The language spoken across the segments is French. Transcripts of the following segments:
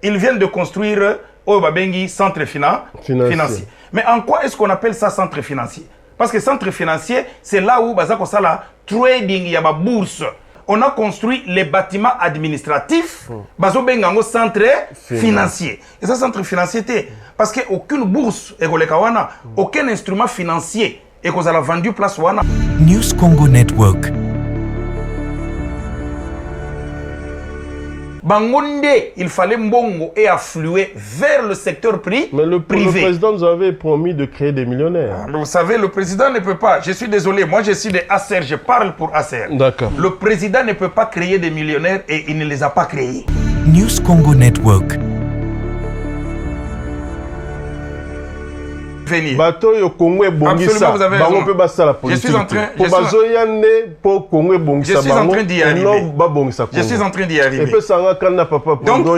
ils viennent de construire Babengi centre financier. Mais en quoi est-ce qu'on appelle ça centre financier? Parce que centre financier, c'est là où Bazako Sala trading, il y a ma bourse. On a construit les bâtiments administratifs, Bazo Bengango centre financier. Et ça, centre financier, parce qu'aucune bourse, aucun instrument financier, et qu'on a vendu place Wana. News Congo Network. Bangonde, il fallait mbongo et affluer vers le secteur privé. Mais le président nous avait promis de créer des millionnaires. Vous savez, le président ne peut pas. Je suis désolé, moi je suis de Acer, je parle pour Acer. D'accord. Le président ne peut pas créer des millionnaires et il ne les a pas créés. News Congo Network. Bateau au Congo est bongisa. Bango peut passer la politique. Je suis en train. Je suis en train d'y arriver. Et puis ça va quand papa. Donc on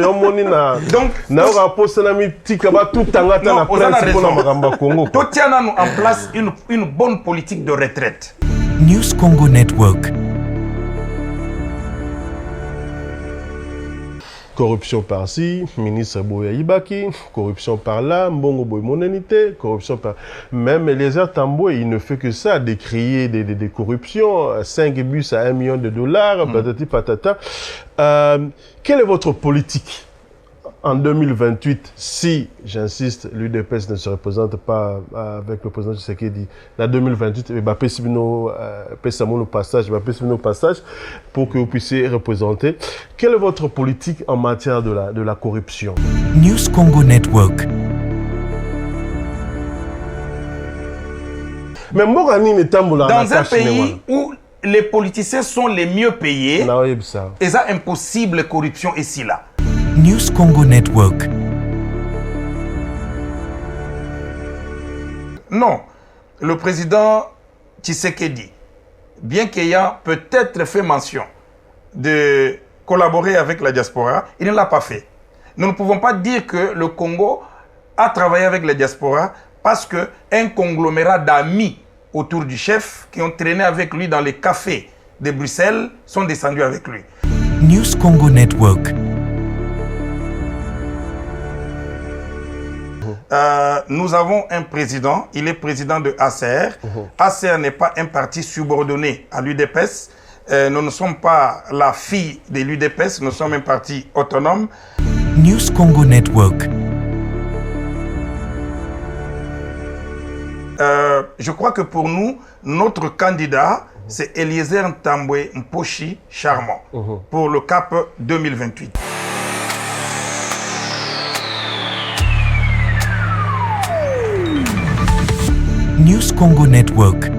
na rapport tika ba tout tanga na principe na magamba Congo. Tout tient en place une bonne politique de retraite. News Congo Network. Corruption par-ci, ministre Boya Ibaki, corruption par-là, Mbongo Boy Monenité, corruption par... Même Eliezer Tamboué, il ne fait que ça, décrier des corruptions, 5 bus à 1 million de dollars, patati patata. Quelle est votre politique en 2028, si, j'insiste, l'UDPS ne se représente pas avec le président Tshisekedi, en 2028, il va passer nos passages pour que vous puissiez représenter. Quelle est votre politique en matière de la corruption? News Congo Network. Mais dans un pays où les politiciens sont les mieux payés, et ça impossible corruption ici là. News Congo Network. Non, le président Tshisekedi, bien qu'ayant peut-être fait mention de collaborer avec la diaspora, il ne l'a pas fait. Nous ne pouvons pas dire que le Congo a travaillé avec la diaspora parce qu'un conglomérat d'amis autour du chef qui ont traîné avec lui dans les cafés de Bruxelles sont descendus avec lui. News Congo Network. Nous avons un président, il est président de ACR. ACR n'est pas un parti subordonné à l'UDPS. Nous ne sommes pas la fille de l'UDPS, nous sommes un parti autonome. News Congo Network. Je crois que pour nous, notre candidat, c'est Eliezer Tamboué Mposhi Charmant pour le CAP 2028. News Congo Network.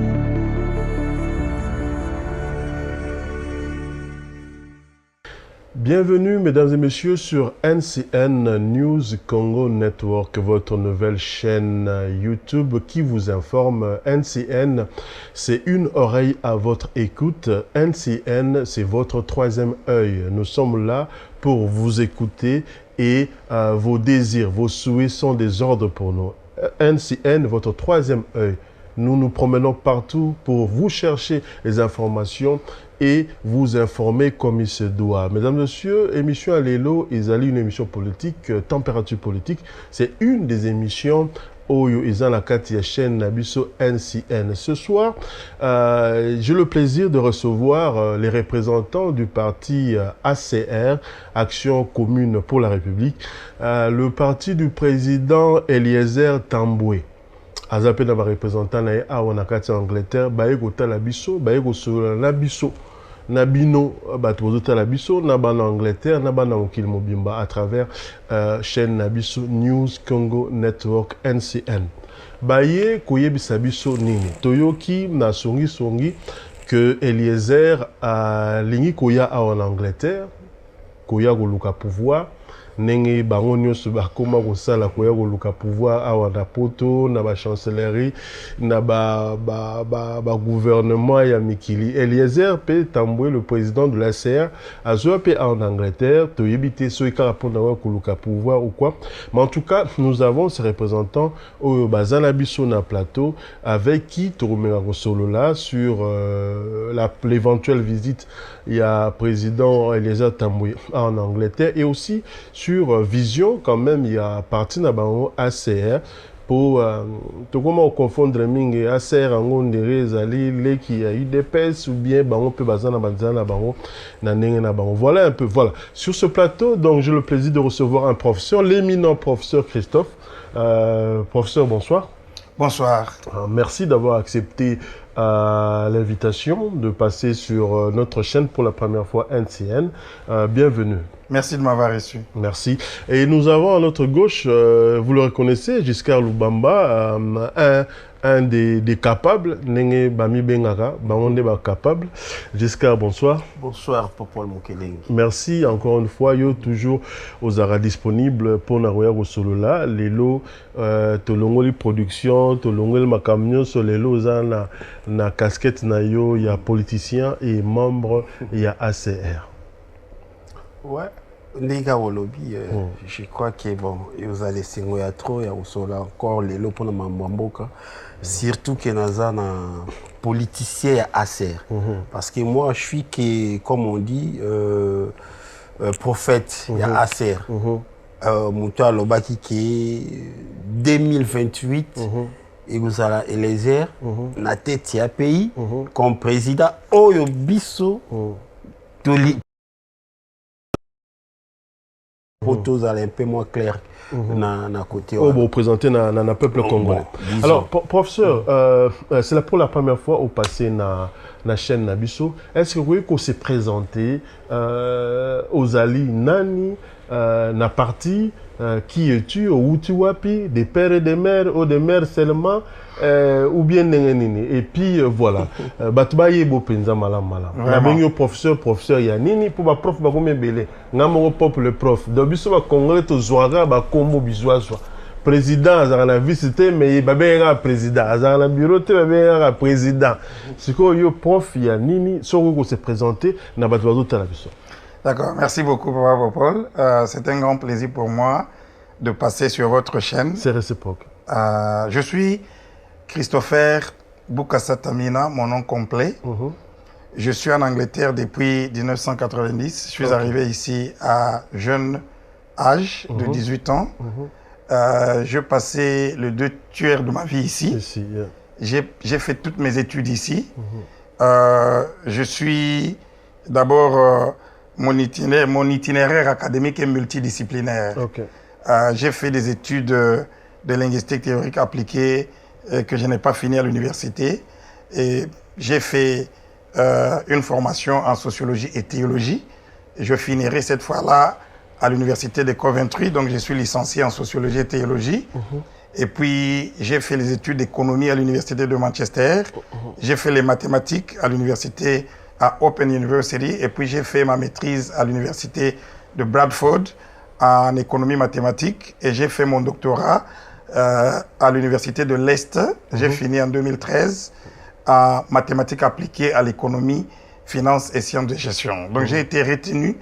Bienvenue, mesdames et messieurs, sur NCN News Congo Network, votre nouvelle chaîne YouTube qui vous informe. NCN, c'est une oreille à votre écoute. NCN, c'est votre troisième œil. Nous sommes là pour vous écouter et vos désirs, vos souhaits sont des ordres pour nous. NCN, votre troisième œil. Nous nous promenons partout pour vous chercher les informations et vous informer comme il se doit. Mesdames, Messieurs, émission Alelo, Izali, une émission politique, température politique. C'est une des émissions Oyo Izan la Katia chaîne Nabiso NCN. Ce soir, j'ai le plaisir de recevoir les représentants du parti ACR, Action Commune pour la République, le parti du président Eliezer Tamboué. Azapé na ba représentant na awana kati Angleterre baye kota la biso baye kosola na biso na bino bato bozota la biso na bana Angleterre na bana okil mobimba à travers chaîne na biso News Congo Network NCN baye koyebisa biso nini toyoki na songi que Eliezer lingi koya en Angleterre koya koluka pouvoir nenge bango nyonso bakoma kosala koya koluka pouvoir awa na poto na ba chancellerie na ba gouvernement ya mikili. Eliezer pe Tamboué, le président de l'ACR, azwa pe en Angleterre toyebi te so ikara pona wa koluka pouvoir ou quoi, mais en tout cas nous avons ces représentants au bazana biso na plateau avec qui toromera kosolo là sur l'éventuelle visite il y a président Eliezer Tamboué en Angleterre et aussi sur Vision, quand même, il y a parti de ACR. Pour comment confondre mingi ACR en les qui a eu des pèses ou bien on peut voilà un peu. Voilà. Sur ce plateau, donc j'ai le plaisir de recevoir un professeur, l'éminent professeur Christophe. Professeur, bonsoir. Bonsoir. Merci d'avoir accepté l'invitation de passer sur notre chaîne pour la première fois NCN. Bienvenue. Merci de m'avoir reçu. Merci. Et nous avons à notre gauche, vous le reconnaissez, Giscard Lubamba, un des capables. Nenge Bami Bengara, Baonde ba capable. Giscard, bonsoir. Bonsoir, Popol Mokeleng. Merci encore une fois, yo toujours aux arts disponibles pour Naroya Rosolola. Les lots, Tolongoli Production, Tolongoli Macamion, sur les lots, na casquette na yo, il y a politiciens et membres, il y a ACR. Ouais, Ndiga Wolobi, je crois que bon, vous allez s'envoyer trop, il y a encore les lots pour Mamboka, surtout que nous avons un politicien ACR. Parce que moi, je suis, que, comme on dit, prophète, il y a ACR. Moutoua Lobaki qui est 2028. Et vous allez élire la tête du pays comme président Oyo Bisso pour tous aller un peu moins clair na côté. Oh, vous présentez na peuple congolais. Alors, professeur, c'est là pour la première fois au passé na chaîne Nabiso. Est-ce que vous voyez qu'on s'est présenté aux Ali Nani na parti qui es-tu au Utiwapi, des pères et des mères ou des mères seulement ou bien et puis voilà. Batbaye bo penza malam. Na benyo professeur ya nini pour ba prof ba komé belé. Ngamo pop le prof. Do biso ba congolais to zoaga ba kombo bizwazwa. Président azana visité mais babera président azana bureau te babera président. Siko yo prof ya nini soko ko se présenter na batwazo tala biso. D'accord, merci beaucoup, Papa Paul. C'est un grand plaisir pour moi de passer sur votre chaîne. C'est réciproque. Je suis Christopher Bukasa-Tamina, mon nom complet. Je suis en Angleterre depuis 1990. Je suis arrivé ici à jeune âge de 18 ans. Je passais le 2 tiers de ma vie ici. J'ai fait toutes mes études ici. Je suis d'abord... Mon itinéraire académique est multidisciplinaire. J'ai fait des études de linguistique théorique appliquée que je n'ai pas fini à l'université. Et j'ai fait une formation en sociologie et théologie. Je finirai cette fois-là à l'université de Coventry, donc je suis licencié en sociologie et théologie. Et puis j'ai fait les études d'économie à l'université de Manchester. J'ai fait les mathématiques à l'université à Open University, et puis j'ai fait ma maîtrise à l'université de Bradford en économie mathématique, et j'ai fait mon doctorat à l'université de Leicester. J'ai fini en 2013 en mathématiques appliquées à l'économie, finance et sciences de gestion. Donc j'ai été retenu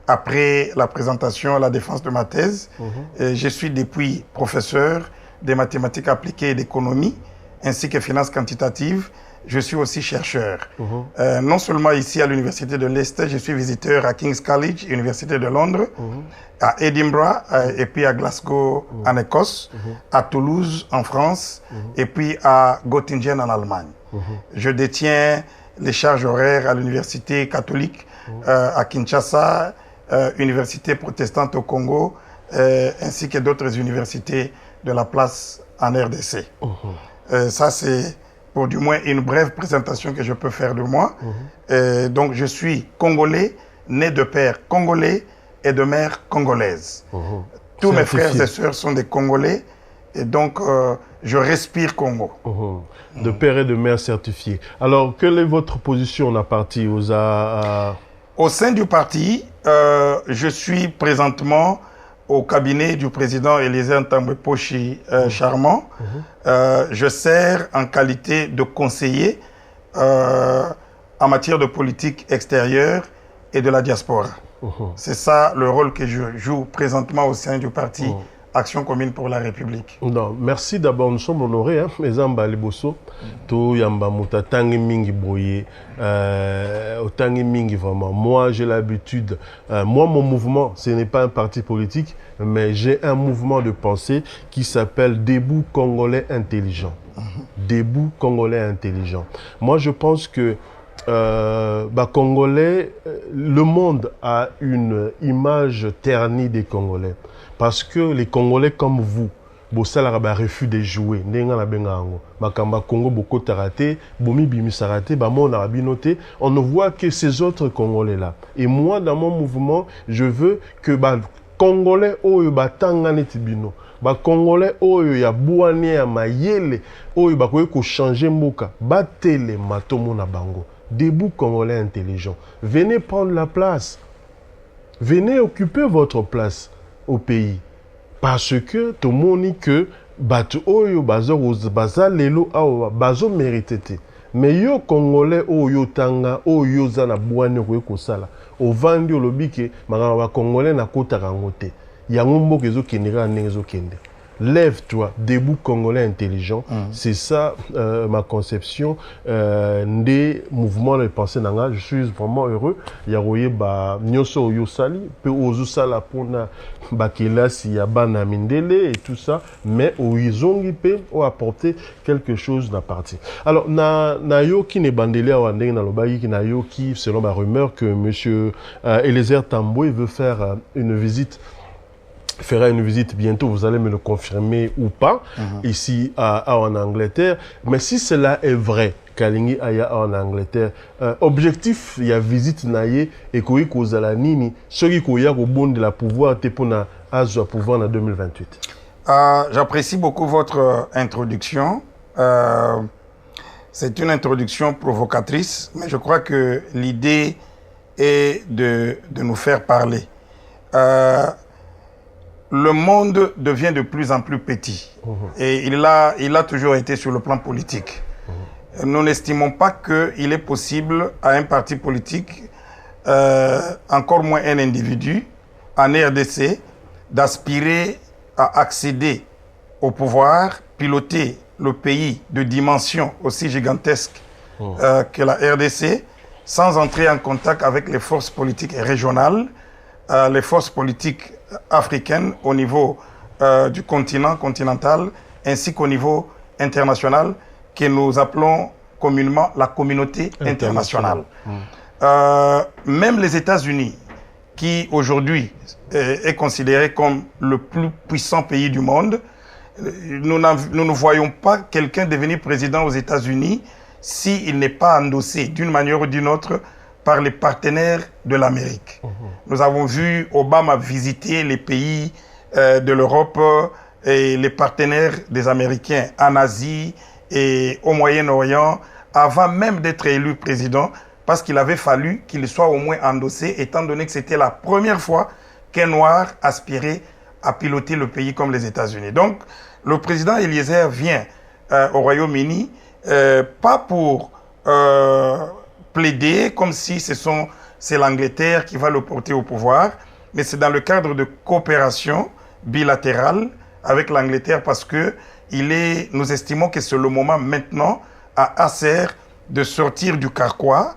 après la présentation à la défense de ma thèse. Et je suis depuis professeur des mathématiques appliquées et d'économie, ainsi que finance quantitative. Je suis aussi chercheur. Non seulement ici à l'université de Leicester, je suis visiteur à King's College, Université de Londres, à Edinburgh, et puis à Glasgow en Écosse, à Toulouse en France, et puis à Göttingen en Allemagne. Je détiens les charges horaires à l'université catholique à Kinshasa, université protestante au Congo, ainsi que d'autres universités de la place en RDC. Ça, c'est pour du moins une brève présentation que je peux faire de moi. Donc, je suis congolais, né de père congolais et de mère congolaise. Tous mes frères et sœurs sont des Congolais, et donc je respire Congo. De père et de mère certifiés. Alors, quelle est votre position à parti aux Au sein du parti, je suis présentement au cabinet du président Élisée Ntambwe-Poshi Charmant. Je sers en qualité de conseiller en matière de politique extérieure et de la diaspora. C'est ça le rôle que je joue présentement au sein du parti Action commune pour la République. Non, merci d'abord, nous sommes honorés, mes amba liboso, to yamba muta tangi mingi boye, tangi mingi vraiment. Moi, j'ai l'habitude, moi, mon mouvement, ce n'est pas un parti politique, mais j'ai un mouvement de pensée qui s'appelle Debout Congolais Intelligent. Debout Congolais Intelligent. Moi, je pense que Congolais, le monde a une image ternie des Congolais. Parce que les Congolais comme vous, Bossala ba refus de jouer, Nenga na benga ango, Makamba Congo boko tarate, Bomi bimi sarate, Bamon arabinoté, on ne voit que ces autres Congolais là. Et moi dans mon mouvement, je veux que Congolais oyo batangane tibino. Congolais oyo ya bouane ya mayele, oyo bakoye ko changer mboka, batele matomo na bango. Debout Congolais intelligent. Venez prendre la place. Venez occuper votre place au pays. Parce que tout le monde dit que batu oyo baza lelo awa bazo mérité. Mais yo Congolais oyo tanga oyo zana bouane ko sala. O vandi olobike magana ba Congolais na kota kangote. Yango mboka ezo kendeka ndezo kende. Lève-toi, debout Congolais intelligent. C'est ça ma conception des mouvements de pensée nanga. Je suis vraiment heureux. Yaroye ba nyoso yosali, pe ozusala pona bakelasi ya bana mindele et tout ça, mais oizongi pe o apporter quelque chose na parti. Alors na yo ki ne bandele wa ndenge na lobayi ki na yo ki selon ma rumeur que monsieur Eliezer Tambwe veut faire une visite fera une visite bientôt, vous allez me le confirmer ou pas, ici en Angleterre. Mais si cela est vrai, Kalingi Aya en Angleterre, objectif, il y a visite naïe et koui kozala nini, ceux qui koya au bon de la pouvoir, tepona azo pouvoir en 2028. J'apprécie beaucoup votre introduction. C'est une introduction provocatrice, mais je crois que l'idée est de nous faire parler. Le monde devient de plus en plus petit et il a toujours été sur le plan politique. Nous n'estimons pas qu'il est possible à un parti politique, encore moins un individu, en RDC, d'aspirer à accéder au pouvoir, piloter le pays de dimension aussi gigantesque que la RDC, sans entrer en contact avec les forces politiques régionales, les forces politiques africaines au niveau du continent continental ainsi qu'au niveau international que nous appelons communément la communauté internationale. Même les États-Unis, qui aujourd'hui est considéré comme le plus puissant pays du monde, nous ne voyons pas quelqu'un devenir président aux États-Unis s'il n'est pas endossé d'une manière ou d'une autre par les partenaires de l'Amérique. Nous avons vu Obama visiter les pays de l'Europe et les partenaires des Américains en Asie et au Moyen-Orient avant même d'être élu président parce qu'il avait fallu qu'il soit au moins endossé étant donné que c'était la première fois qu'un noir aspirait à piloter le pays comme les États-Unis. Donc, le président Eliezer vient au Royaume-Uni pas pour plaider comme si c'est l'Angleterre qui va le porter au pouvoir, mais c'est dans le cadre de coopération bilatérale avec l'Angleterre parce que nous estimons que c'est le moment maintenant à Acer de sortir du carquois,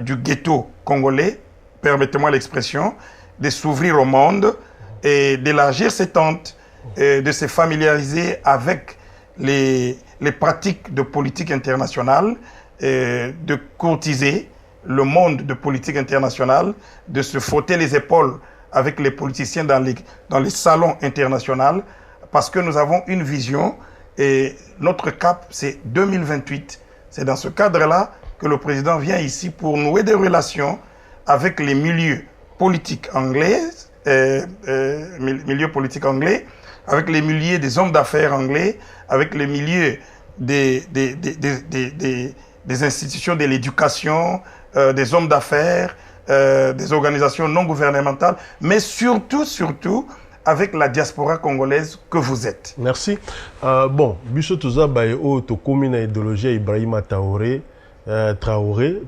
du ghetto congolais, permettez-moi l'expression, de s'ouvrir au monde et d'élargir ses tentes, de se familiariser avec les pratiques de politique internationale, de courtiser le monde de politique internationale, de se frotter les épaules avec les politiciens dans les salons internationaux, parce que nous avons une vision et notre cap, c'est 2028. C'est dans ce cadre-là que le président vient ici pour nouer des relations avec les milieux politiques anglais, avec les milieux des hommes d'affaires anglais, avec les milieux des institutions de l'éducation, des hommes d'affaires, des organisations non gouvernementales, mais surtout avec la diaspora congolaise que vous êtes. Merci. Bon, biso toza baye o to komina idéologie Ibrahima Traoré,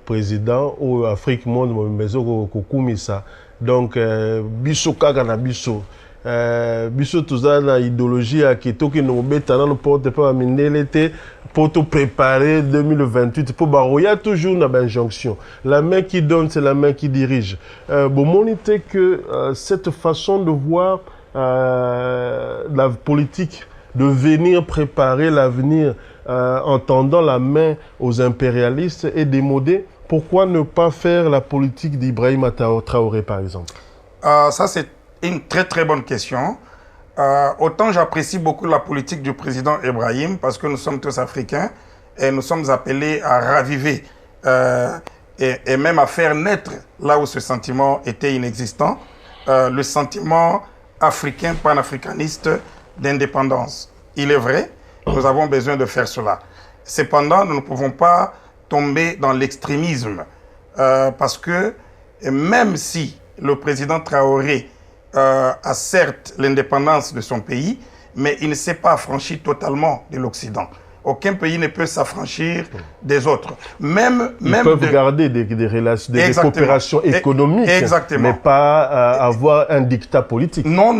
président au Afrique monde mezo ko kumisa. Donc biso kaka na biso biso toza na idéologie ya kitoki no beta na porte pas mindele te pour te préparer 2028 pour baroya toujours na injonction. La main qui donne c'est la main qui dirige. Bon monité que cette façon de voir la politique de venir préparer l'avenir en tendant la main aux impérialistes et démodés, pourquoi ne pas faire la politique d'Ibrahima Traoré, par exemple? Ça, c'est une très très bonne question. Autant j'apprécie beaucoup la politique du président Ibrahim, parce que nous sommes tous africains et nous sommes appelés à raviver et même à faire naître, là où ce sentiment était inexistant, le sentiment africain, panafricaniste d'indépendance. Il est vrai, nous avons besoin de faire cela. Cependant, nous ne pouvons pas tomber dans l'extrémisme parce que même si le président Traoré a certes l'indépendance de son pays, mais il ne s'est pas affranchi totalement de l'Occident. Aucun pays ne peut s'affranchir des autres. Ils peuvent garder des relations, des coopérations économiques, mais pas avoir un dictat politique. Non.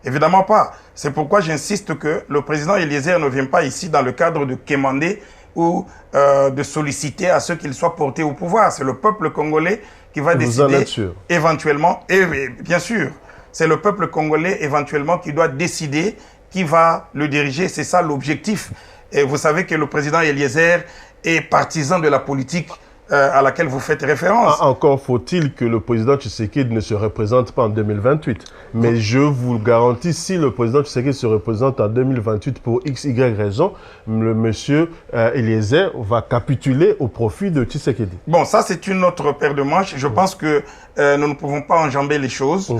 Évidemment pas. C'est pourquoi j'insiste que le président Eliezer ne vient pas ici dans le cadre de quémander ou de solliciter à ce qu'il soit porté au pouvoir. C'est le peuple congolais qui va décider éventuellement, et bien sûr, c'est le peuple congolais éventuellement qui doit décider qui va le diriger. C'est ça l'objectif. Et vous savez que le président Eliezer est partisan de la politique à laquelle vous faites référence. Encore faut-il que le président Tshisekedi ne se représente pas en 2028. Mais je vous le garantis, si le président Tshisekedi se représente en 2028 pour X, Y raison, le monsieur Eliezer va capituler au profit de Tshisekedi. Bon, ça c'est une autre paire de manches. Je pense que nous ne pouvons pas enjamber les choses.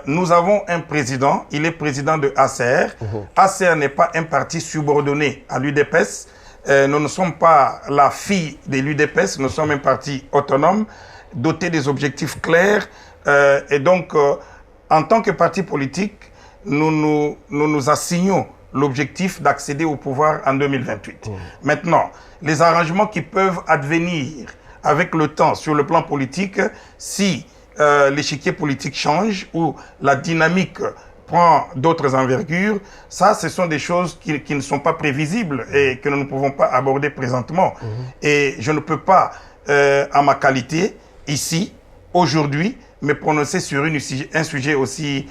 Nous avons un président, il est président de ACR. ACR n'est pas un parti subordonné à l'UDPS. Nous ne sommes pas la fille de l'UDPS, nous sommes un parti autonome, doté des objectifs clairs. Et donc, en tant que parti politique, nous nous assignons l'objectif d'accéder au pouvoir en 2028. Maintenant, les arrangements qui peuvent advenir avec le temps sur le plan politique, si l'échiquier politique change ou la dynamique prend d'autres envergures, ça, ce sont des choses qui ne sont pas prévisibles et que nous ne pouvons pas aborder présentement. Et je ne peux pas, à ma qualité, ici, aujourd'hui, me prononcer sur un sujet aussi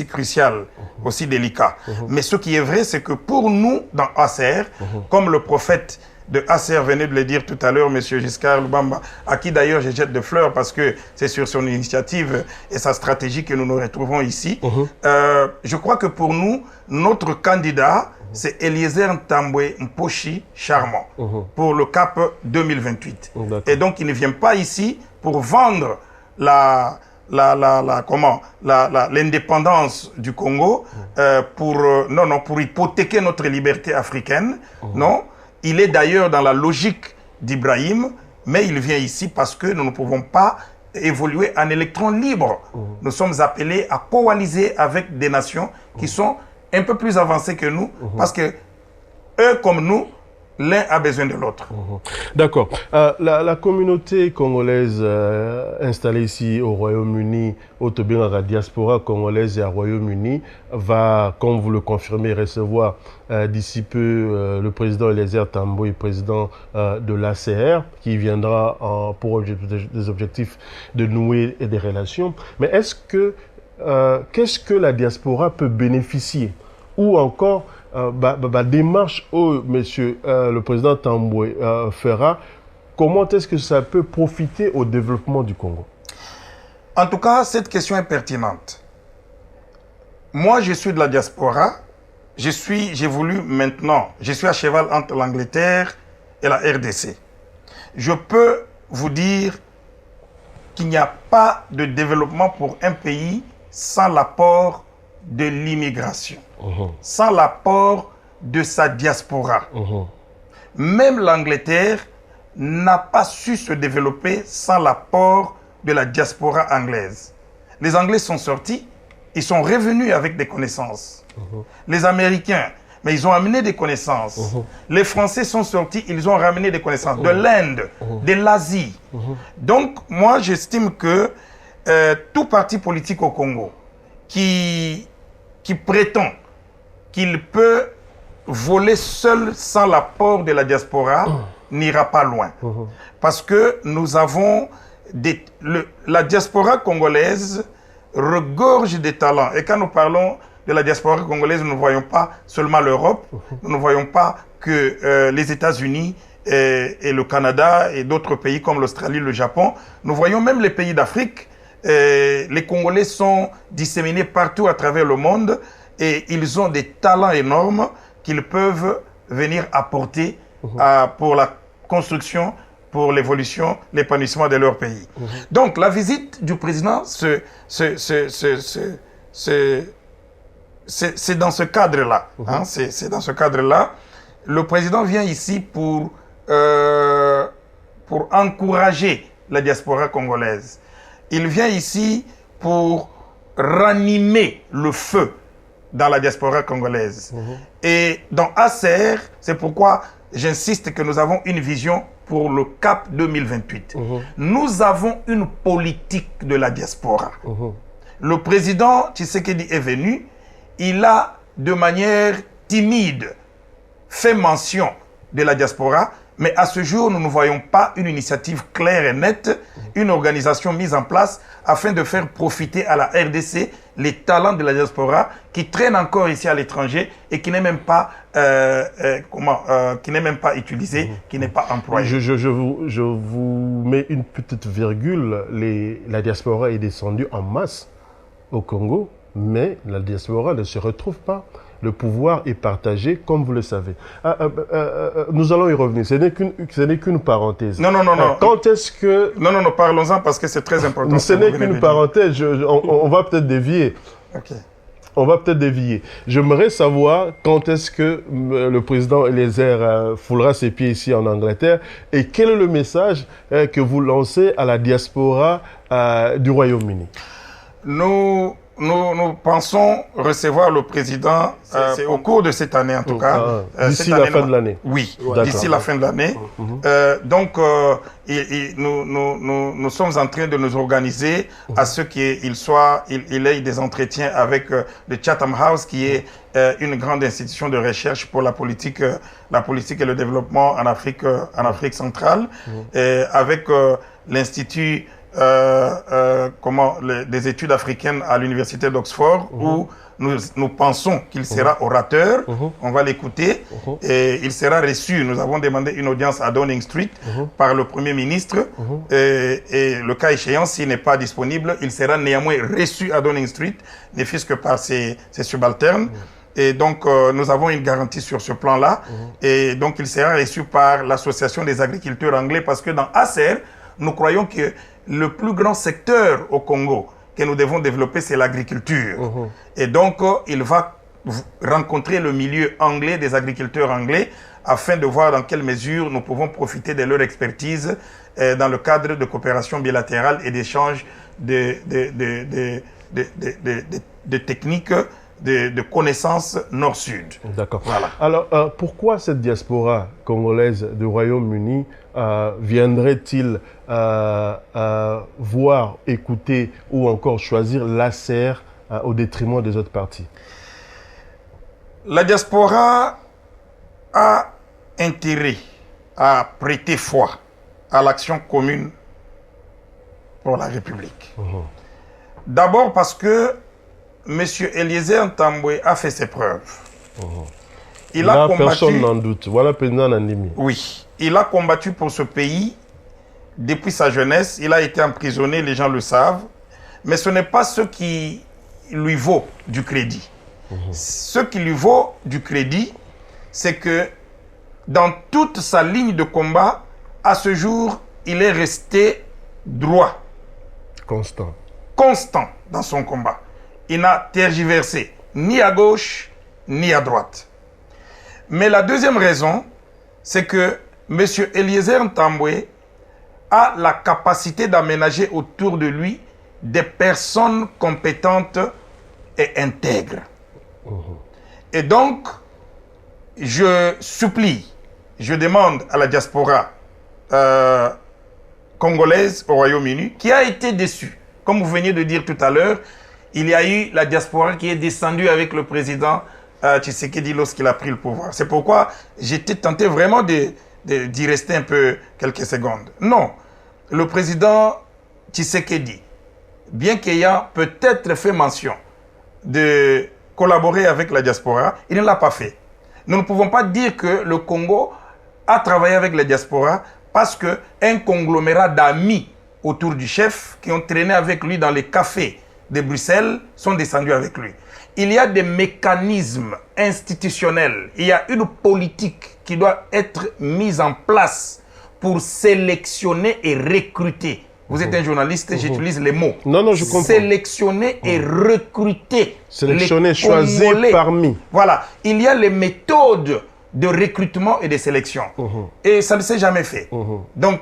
crucial, aussi délicat. Mais ce qui est vrai, c'est que pour nous, dans ACR, comme le prophète de ACR venait de le dire tout à l'heure, M. Giscard Lubamba, à qui d'ailleurs je jette des fleurs parce que c'est sur son initiative et sa stratégie que nous nous retrouvons ici. Je crois que pour nous, notre candidat, c'est Eliezer Ntambwe Mposhi Charmant pour le CAP 2028. Et donc, il ne vient pas ici pour vendre l'indépendance du Congo, pour hypothéquer notre liberté africaine. Non. Il est d'ailleurs dans la logique d'Ibrahim, mais il vient ici parce que nous ne pouvons pas évoluer en électrons libres. Nous sommes appelés à coaliser avec des nations qui sont un peu plus avancées que nous, parce que eux comme nous, l'un a besoin de l'autre. D'accord. La communauté congolaise installée ici au Royaume-Uni, au la diaspora congolaise et au Royaume-Uni, va, comme vous le confirmez, recevoir d'ici peu le président Eliezer Ntambwe, président de l'ACR, qui viendra pour des objectifs de nouer des relations. Mais qu'est-ce que la diaspora peut bénéficier? Ou encore démarche monsieur le président Ntambwe fera, comment est-ce que ça peut profiter au développement du Congo? En tout cas, cette question est pertinente. Moi, je suis de la diaspora. J'ai voulu maintenant, je suis à cheval entre l'Angleterre et la RDC. Je peux vous dire qu'il n'y a pas de développement pour un pays sans l'apport de l'immigration, sans l'apport de sa diaspora. Même l'Angleterre n'a pas su se développer sans l'apport de la diaspora anglaise. Les Anglais sont sortis, ils sont revenus avec des connaissances. Les Américains, mais ils ont amené des connaissances. Les Français sont sortis, ils ont ramené des connaissances de l'Inde, de l'Asie. Donc, moi, j'estime que tout parti politique au Congo qui prétend qu'il peut voler seul sans l'apport de la diaspora n'ira pas loin. Parce que nous avons la diaspora congolaise regorge des talents. Et quand nous parlons de la diaspora congolaise, nous ne voyons pas seulement l'Europe, nous ne voyons pas que les États-Unis et le Canada et d'autres pays comme l'Australie, le Japon. Nous voyons même les pays d'Afrique. Les Congolais sont disséminés partout à travers le monde et ils ont des talents énormes qu'ils peuvent venir apporter pour la construction, pour l'évolution, l'épanouissement de leur pays. Donc la visite du président, c'est dans ce cadre-là. Hein, c'est dans ce cadre-là. Le président vient ici pour encourager la diaspora congolaise. Il vient ici pour ranimer le feu dans la diaspora congolaise. Et dans ACR, c'est pourquoi j'insiste que nous avons une vision pour le CAP 2028. Nous avons une politique de la diaspora. Le président Tshisekedi est venu, il a de manière timide fait mention de la diaspora, mais à ce jour, nous ne voyons pas une initiative claire et nette, une organisation mise en place afin de faire profiter à la RDC les talents de la diaspora qui traînent encore ici à l'étranger et qui n'est même pas utilisé, qui n'est pas employé. Je vous mets une petite virgule. La diaspora est descendue en masse au Congo, mais la diaspora ne se retrouve pas. Le pouvoir est partagé, comme vous le savez. Nous allons y revenir. Ce n'est qu'une parenthèse. Non. Quand est-ce que... Non, parlons-en parce que c'est très important. Ce n'est qu'une parenthèse. On va peut-être dévier. Ok. On va peut-être dévier. J'aimerais savoir quand est-ce que le président Eliezer foulera ses pieds ici en Angleterre et quel est le message que vous lancez à la diaspora du Royaume-Uni. Nous pensons recevoir le président au cours de cette année, en tout cas. D'ici la fin de l'année. Oui, d'ici la fin de l'année. Donc, nous sommes en train de nous organiser à ce qu'il ait des entretiens avec le Chatham House, qui est une grande institution de recherche pour la politique et le développement en Afrique centrale, avec l'Institut des études africaines à l'université d'Oxford, où nous pensons qu'il sera orateur. On va l'écouter et il sera reçu. Nous avons demandé une audience à Downing Street par le Premier ministre et le cas échéant, s'il n'est pas disponible, il sera néanmoins reçu à Downing Street, ne fût-ce que par ses subalternes. Et donc, nous avons une garantie sur ce plan-là. Et donc, il sera reçu par l'Association des agriculteurs anglais parce que dans ACR, nous croyons que le plus grand secteur au Congo que nous devons développer, c'est l'agriculture. Et donc, il va rencontrer le milieu anglais, des agriculteurs anglais, afin de voir dans quelle mesure nous pouvons profiter de leur expertise dans le cadre de coopération bilatérale et d'échange de techniques, de connaissances nord-sud. D'accord. Voilà. Alors, pourquoi cette diaspora congolaise du Royaume-Uni viendrait-il voir, écouter ou encore choisir l'ACR au détriment des autres partis? La diaspora a intérêt à prêter foi à l'action commune pour la République. D'abord parce que M. Eliezer Ntambwe a fait ses preuves. Il a combattu... Personne n'en doute. Voilà le président Nandimi. Oui. Il a combattu pour ce pays depuis sa jeunesse. Il a été emprisonné, les gens le savent. Mais ce n'est pas ce qui lui vaut du crédit. Ce qui lui vaut du crédit, c'est que dans toute sa ligne de combat, à ce jour, il est resté droit. Constant. Constant dans son combat. Il n'a tergiversé ni à gauche, ni à droite. Mais la deuxième raison, c'est que M. Eliezer Ntambwe a la capacité d'aménager autour de lui des personnes compétentes et intègres. Et donc, je supplie, je demande à la diaspora congolaise au Royaume-Uni, qui a été déçue comme vous veniez de dire tout à l'heure, il y a eu la diaspora qui est descendue avec le président Tshisekedi lorsqu'il a pris le pouvoir. C'est pourquoi j'étais tenté vraiment d'y rester un peu quelques secondes. Non, le président Tshisekedi, bien qu'ayant peut-être fait mention de collaborer avec la diaspora, il ne l'a pas fait. Nous ne pouvons pas dire que le Congo a travaillé avec la diaspora parce qu'un conglomérat d'amis autour du chef qui ont traîné avec lui dans les cafés de Bruxelles sont descendus avec lui. Il y a des mécanismes institutionnels, il y a une politique qui doit être mise en place pour sélectionner et recruter. Vous êtes un journaliste, j'utilise les mots. Non, je comprends. Sélectionner et recruter. Sélectionner, choisir parmi. Voilà. Il y a les méthodes de recrutement et de sélection. Et ça ne s'est jamais fait. Donc,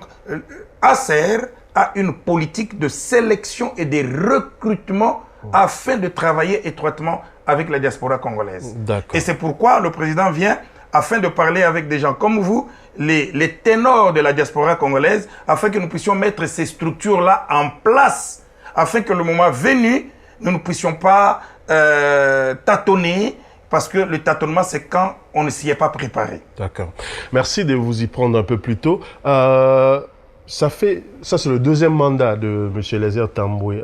ACR a une politique de sélection et de recrutement afin de travailler étroitement avec la diaspora congolaise. Et c'est pourquoi le président vient afin de parler avec des gens comme vous, les ténors de la diaspora congolaise, afin que nous puissions mettre ces structures-là en place, afin que le moment venu, nous ne puissions pas tâtonner, parce que le tâtonnement, c'est quand on ne s'y est pas préparé. D'accord. Merci de vous y prendre un peu plus tôt. Ça, c'est le deuxième mandat de M. Eliezer Tambwe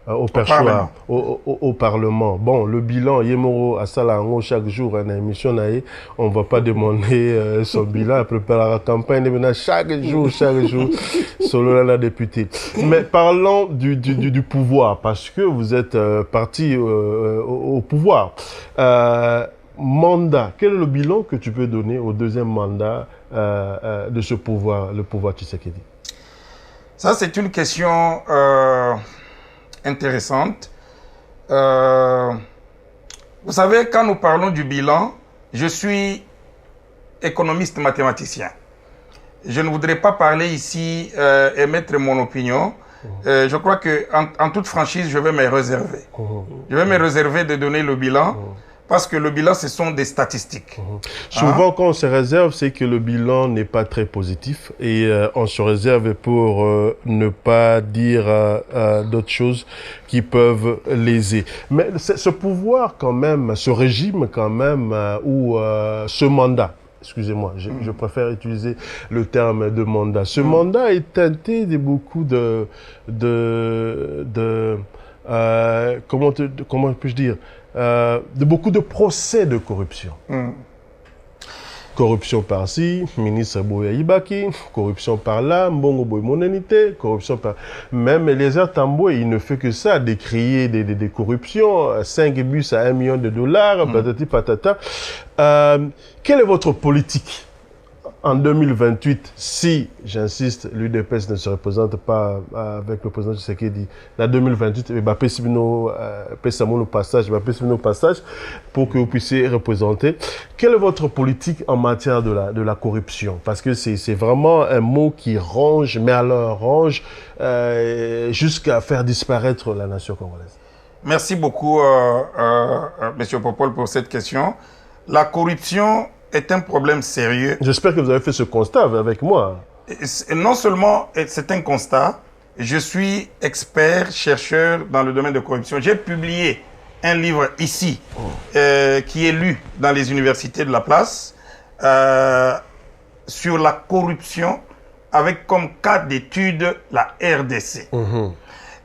au perchoir, au Parlement. Bon, le bilan, Yemoro à Salango chaque jour, une émission, on ne va pas demander son bilan, elle prépare la campagne, chaque jour, selon la députée. Mais parlons du pouvoir, parce que vous êtes parti au pouvoir. Mandat, quel est le bilan que tu peux donner au deuxième mandat de ce pouvoir, le pouvoir Tshisekedi? Ça, c'est une question intéressante. Vous savez, quand nous parlons du bilan, je suis économiste mathématicien. Je ne voudrais pas parler ici et mettre mon opinion. Je crois qu'en toute franchise, je vais me réserver. Je vais me réserver de donner le bilan. Parce que le bilan, ce sont des statistiques. Souvent, quand on se réserve, c'est que le bilan n'est pas très positif. Et on se réserve pour ne pas dire d'autres choses qui peuvent léser. Mais ce pouvoir quand même, ce régime quand même, ou ce mandat, excusez-moi, je préfère utiliser le terme de mandat. Ce mandat est teinté de beaucoup comment puis-je dire, de beaucoup de procès de corruption. Corruption par-ci, ministre Boya Ibaki, corruption par-là, Mbongo Boy Monenité, corruption par... Même Eliezer Tambwe, il ne fait que ça, décrier des corruptions, 5 bus à $1 million, patati patata. Quelle est votre politique en 2028, si, j'insiste, l'UDPS ne se représente pas avec le président Tshisekedi, en 2028, il va passer nos passages pour que vous puissiez représenter. Quelle est votre politique en matière de la corruption? Parce que c'est vraiment un mot qui ronge, mais alors ronge jusqu'à faire disparaître la nation congolaise. Merci beaucoup, M. Popol, pour cette question. La corruption est un problème sérieux. J'espère que vous avez fait ce constat avec moi. Non seulement c'est un constat, je suis expert, chercheur dans le domaine de corruption. J'ai publié un livre ici, qui est lu dans les universités de la place, sur la corruption, avec comme cas d'étude la RDC.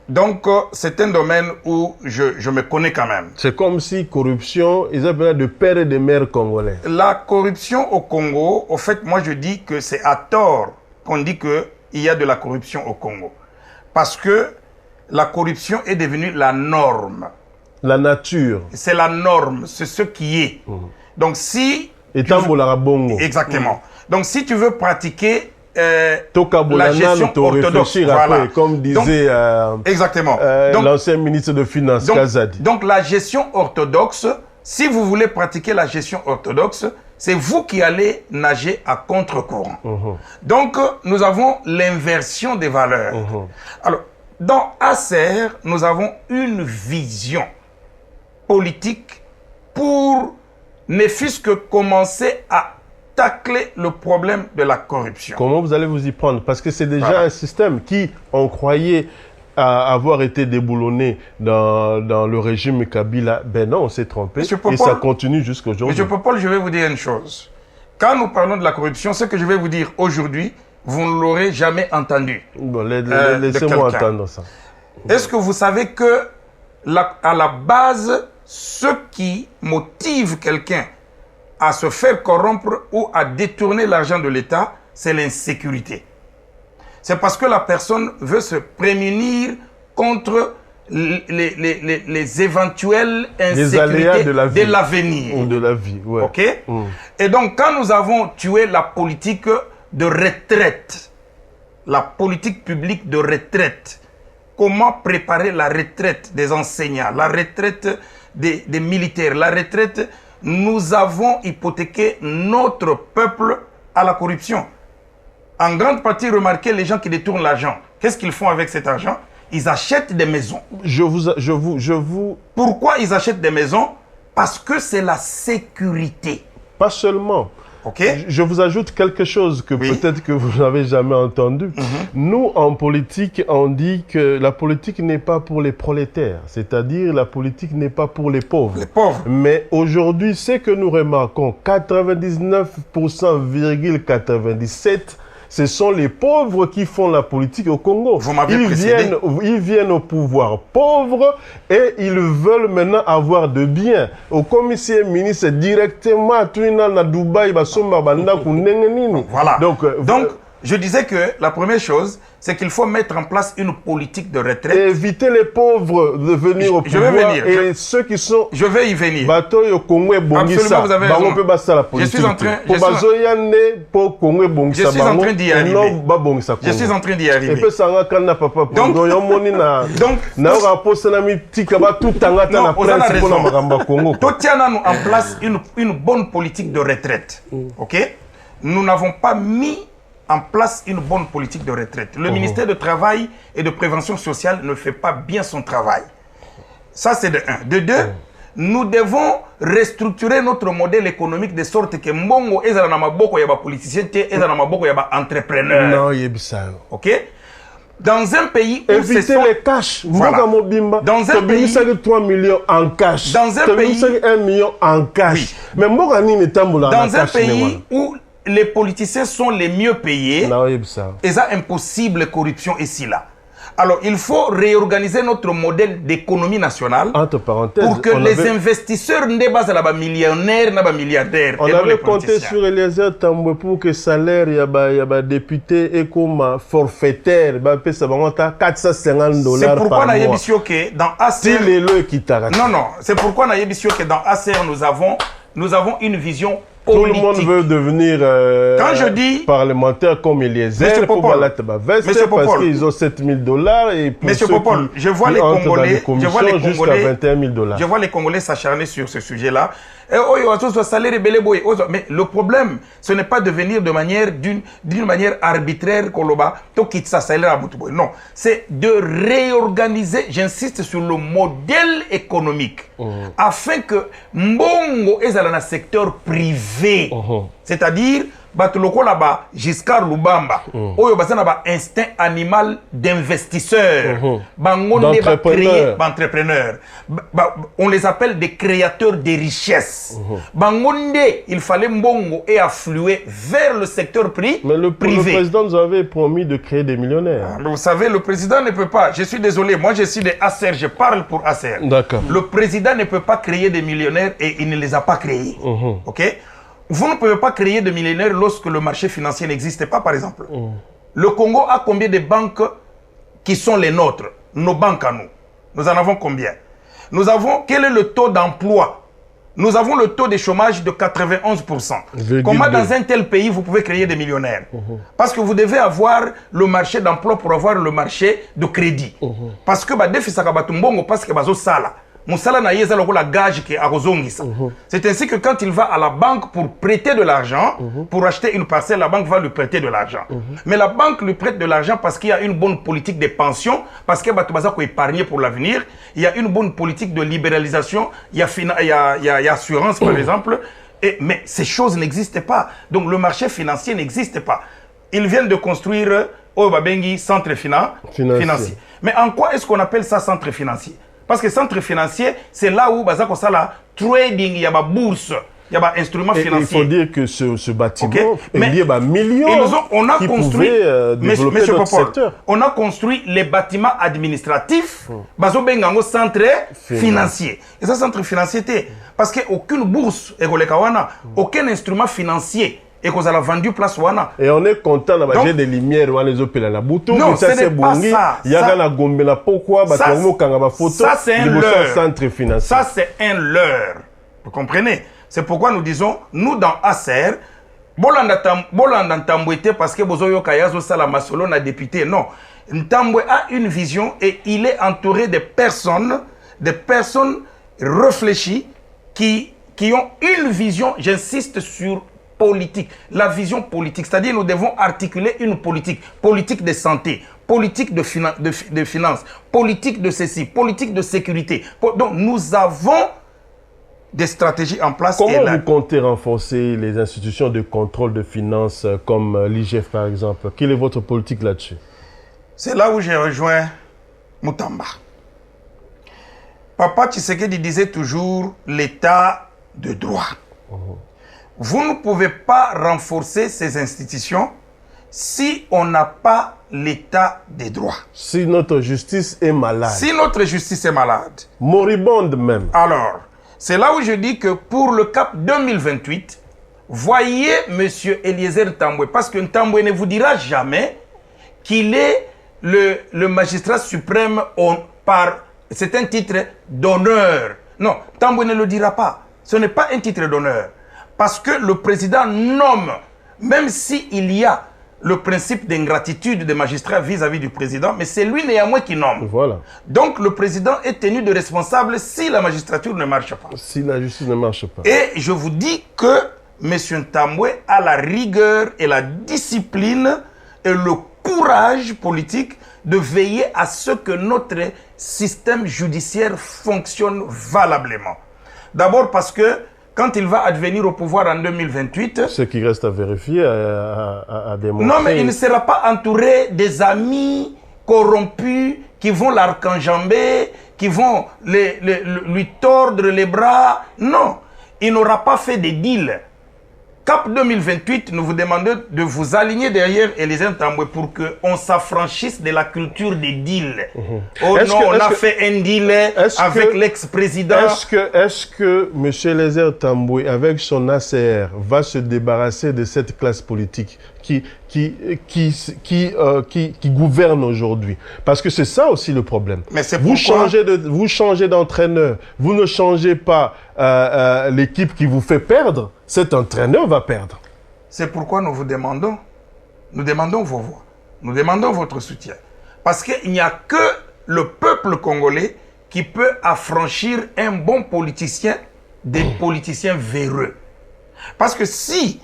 Donc, c'est un domaine où je me connais quand même. C'est comme si corruption, ils appellent de père et de mère congolais. La corruption au Congo, au fait, moi je dis que c'est à tort qu'on dit qu'il y a de la corruption au Congo. Parce que la corruption est devenue la norme. La nature. C'est la norme, c'est ce qui est. Donc si... Exactement. Donc si tu veux pratiquer... la gestion orthodoxe, voilà. Comme disait l'ancien ministre de Finances, Kazadi. Donc la gestion orthodoxe, si vous voulez pratiquer la gestion orthodoxe, c'est vous qui allez nager à contre-courant. Donc nous avons l'inversion des valeurs. Alors, dans ACR, nous avons une vision politique pour ne fût-ce que commencer à tacler le problème de la corruption. Comment vous allez vous y prendre? Parce que c'est déjà un système qui, on croyait, avoir été déboulonné dans le régime Kabila, ben non, on s'est trompé. Et ça continue jusqu'à aujourd'hui. Monsieur Popol, je vais vous dire une chose. Quand nous parlons de la corruption, ce que je vais vous dire aujourd'hui, vous ne l'aurez jamais entendu. Bon, laissez-moi entendre ça. Est-ce que vous savez que, à la base, ce qui motive quelqu'un à se faire corrompre ou à détourner l'argent de l'État, c'est l'insécurité. C'est parce que la personne veut se prémunir contre les éventuelles insécurités de l'avenir. Ou de la vie, ouais. OK? Et donc, quand nous avons tué la politique de retraite, la politique publique de retraite, comment préparer la retraite des enseignants, la retraite des militaires, la retraite, nous avons hypothéqué notre peuple à la corruption. En grande partie, remarquez les gens qui détournent l'argent. Qu'est-ce qu'ils font avec cet argent? Ils achètent des maisons. Pourquoi ils achètent des maisons? Parce que c'est la sécurité. Pas seulement. Okay. Je vous ajoute quelque chose que peut-être que vous n'avez jamais entendu. Nous, en politique, on dit que la politique n'est pas pour les prolétaires. C'est-à-dire, la politique n'est pas pour les pauvres. Les pauvres. Mais aujourd'hui, ce que nous remarquons, 99,97%, ce sont les pauvres qui font la politique au Congo. Ils viennent au pouvoir pauvres et ils veulent maintenant avoir de biens. Au commissaire ministre, directement à Dubaï, voilà. Donc, je disais que la première chose, c'est qu'il faut mettre en place une politique de retraite. Et éviter les pauvres de venir au pouvoir. Je vais venir. Et ceux qui sont... Je vais y venir. Absolument, vous avez raison. Je suis en train d'y arriver. Je suis en train d'y arriver. Donc, nous en place une bonne politique de retraite. Ok? Nous n'avons pas mis en place une bonne politique de retraite. Le ministère du Travail et de Prévention sociale ne fait pas bien son travail. Ça, c'est de un. De deux, nous devons restructurer notre modèle économique de sorte que Mbongo ezala na maboko ya ba politicien te ezala na maboko ya ba entrepreneur. Non, yebisa. OK? Dans un pays où éviter les cash. Voilà. Dans un pays 3 millions en cash. Dans un pays 1 million en cash. Oui. Mais dans un pays où les politiciens sont les mieux payés, et ça impossible corruption ici là. Alors il faut réorganiser notre modèle d'économie nationale pour que les investisseurs ne basent là millionnaires, na milliardaires. On avait compté sur Eliezer Tambwe pour que salaire y a député et comme forfaitaire ça va monter à $450 c'est pourquoi par mois. Que dans ACR, non, c'est pourquoi que dans ACR nous avons une vision politique. Tout le monde veut devenir quand je dis parlementaire comme Eliezer parce qu'ils ont $7,000 et pour Monsieur Popol, je vois les Congolais s'acharner sur ce sujet-là. Mais le problème, ce n'est pas de venir d'une manière arbitraire, non, c'est de réorganiser, j'insiste sur le modèle économique, afin que Mbongo est dans le secteur privé, c'est-à-dire Batuloko là-bas, Giscard Lubamba, Oyo Basana ba instinct animal d'investisseur, d'entrepreneur. On les appelle des créateurs de richesses. Bangonde, il fallait Mbongo et affluer vers le secteur privé. Mais le président nous avait promis de créer des millionnaires. Vous savez, le président ne peut pas. Je suis désolé, moi je suis de ACR, je parle pour ACR. D'accord. Le président ne peut pas créer des millionnaires et il ne les a pas créés. Ok? Vous ne pouvez pas créer de millionnaires lorsque le marché financier n'existe pas, par exemple. Le Congo a combien de banques qui sont les nôtres? Nos banques à nous. Nous en avons combien? Nous avons, quel est le taux d'emploi? Nous avons le taux de chômage de 91%. Comment dans un tel pays vous pouvez créer des millionnaires? Parce que vous devez avoir le marché d'emploi pour avoir le marché de crédit. Parce que parce que c'est ainsi que quand il va à la banque pour prêter de l'argent, pour acheter une parcelle, la banque va lui prêter de l'argent. Mais la banque lui prête de l'argent parce qu'il y a une bonne politique de pension, parce qu'il y a épargner pour l'avenir, il y a une bonne politique de libéralisation, il y a assurance par exemple, mais ces choses n'existent pas. Donc le marché financier n'existe pas. Ils viennent de construire au Babengi centre financier. Mais en quoi est-ce qu'on appelle ça centre financier? Parce que centre financier, c'est là où bazako ça la trading, il y a ma bourse, il y a un instrument financier. Il faut dire que ce bâtiment est lié à millions on a construit, développer notre secteur. On a construit les bâtiments administratifs, bazo bengango centre financier. Et ça centre financier parce que aucune bourse aucun instrument financier et qu'on a vendu place wana. Et on est content d'avoir des lumières ou les opéras la bouton. Non, ce n'est pas ça. Il y a la gombe la pourquoi ça c'est un leurre. Centre financier. Ça c'est un leurre. Vous comprenez? C'est pourquoi nous disons, nous dans ASER, Bolanda Ntambouete parce que Bozoyo Kayazo Salama Solo n'a député. Non. Ntamboué a une vision et il est entouré de personnes réfléchies qui ont une vision, j'insiste sur politique, la vision politique, c'est-à-dire nous devons articuler une politique de santé, politique de finances, politique de ceci, politique de sécurité. Donc nous avons des stratégies en place. Comment vous comptez renforcer les institutions de contrôle de finances comme l'IGF par exemple? Quelle est votre politique là-dessus? C'est là où j'ai rejoint Moutamba. Papa Tshisekedi disait toujours l'état de droit. Vous ne pouvez pas renforcer ces institutions si on n'a pas l'état des droits. Si notre justice est malade. Si notre justice est malade. Moribonde même. Alors, c'est là où je dis que pour le CAP 2028, voyez M. Eliezer Ntamboué, parce que Ntamboué ne vous dira jamais qu'il est le magistrat suprême c'est un titre d'honneur. Non, Ntamboué ne le dira pas. Ce n'est pas un titre d'honneur. Parce que le président nomme, même s'il y a le principe d'ingratitude des magistrats vis-à-vis du président, mais c'est lui néanmoins qui nomme. Voilà. Donc le président est tenu de responsable si la magistrature ne marche pas. Si la justice ne marche pas. Et je vous dis que M. Ntamboué a la rigueur et la discipline et le courage politique de veiller à ce que notre système judiciaire fonctionne valablement. D'abord parce que quand il va advenir au pouvoir en 2028... Ce qui reste à vérifier, à démontrer... Non, mais il ne sera pas entouré des amis corrompus qui vont l'arcanjamber, qui vont lui tordre les bras. Non, il n'aura pas fait des deals. CAP 2028, nous vous demandons de vous aligner derrière Eliezer Ntamboué pour qu'on s'affranchisse de la culture des deals. Oh non, on a fait un deal avec l'ex-président. Est-ce que M. Eliezer Ntamboué, avec son ACR, va se débarrasser de cette classe politique qui gouverne aujourd'hui? Parce que c'est ça aussi le problème. Mais c'est vous changez d'entraîneur, vous ne changez pas l'équipe qui vous fait perdre, cet entraîneur va perdre. C'est pourquoi nous demandons vos voix, nous demandons votre soutien. Parce qu'il n'y a que le peuple congolais qui peut affranchir un bon politicien des politiciens véreux. Parce que si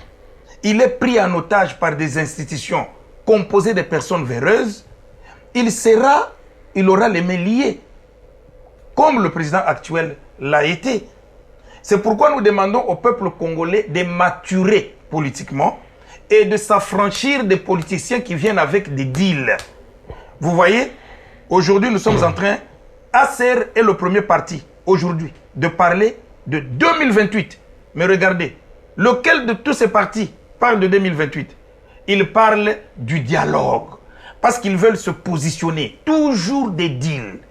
il est pris en otage par des institutions composées de personnes véreuses, il aura les mains liées, comme le président actuel l'a été. C'est pourquoi nous demandons au peuple congolais de maturer politiquement et de s'affranchir des politiciens qui viennent avec des deals. Vous voyez, aujourd'hui nous sommes en train, ACR est le premier parti, aujourd'hui, de parler de 2028. Mais regardez, lequel de tous ces partis parle de 2028? Ils parlent du dialogue. Parce qu'ils veulent se positionner. Toujours des deals.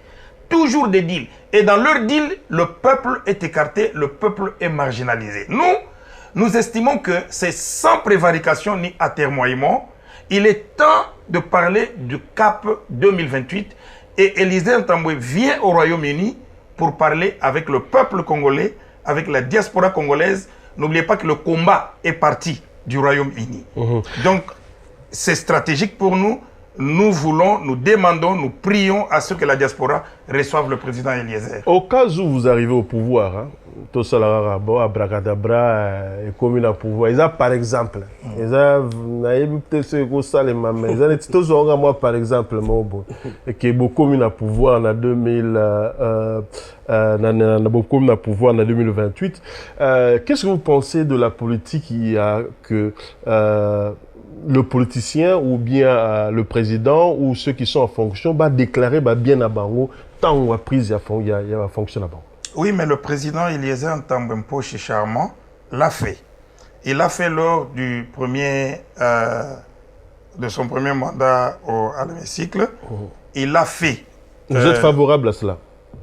Toujours des deals. Et dans leur deal, le peuple est écarté, le peuple est marginalisé. Nous estimons que c'est sans prévarication ni atermoiement. Il est temps de parler du CAP 2028. Et Eliezer Ntamboué vient au Royaume-Uni pour parler avec le peuple congolais, avec la diaspora congolaise. N'oubliez pas que le combat est parti du Royaume-Uni. Donc, c'est stratégique pour nous. Nous voulons, nous demandons, nous prions à ce que la diaspora reçoive le président Eliezer. Au cas où vous arrivez au pouvoir, tout ça, abracadabra, et commune à pouvoir, ils ont par exemple, ils ont peut-être moi par exemple, et qui est beaucoup commune à pouvoir en 2028. Qu'est-ce que vous pensez de la politique qui a que le politicien ou bien le président ou ceux qui sont en fonction va déclarer bien à Bango tant ou à prise il y a fonction à Bango. Oui, mais le président Eliezer Ntambwe chez Charmant l'a fait. Il l'a fait lors de son premier mandat à l'hémicycle. Il l'a fait. Vous êtes favorable à cela?